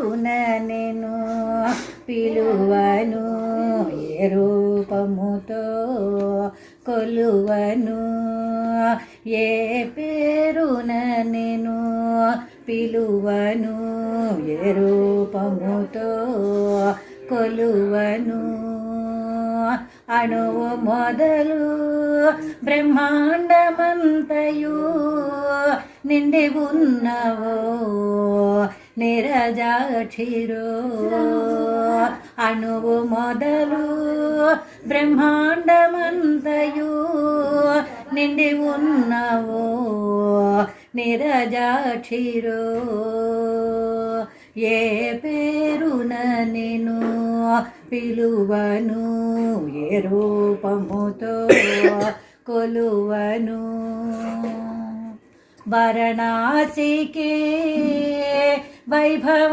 పేరున నేను పిలువను, ఏ రూపముతో కొలువను, ఏ పేరున నేను పిలువను, ఏ రూపముతో కొలువను. అణువు మొదలు బ్రహ్మాండమంతయు నిండి ఉన్నవో నిరజాక్షిరో. అణువు మొదలు బ్రహ్మాండమంతయు నిండి ఉన్నవో నిరజాక్షిరో. ఏ పేరున నేను పిలువను, ఏ రూపముతో కొలువను. వారణాసికే వైభవ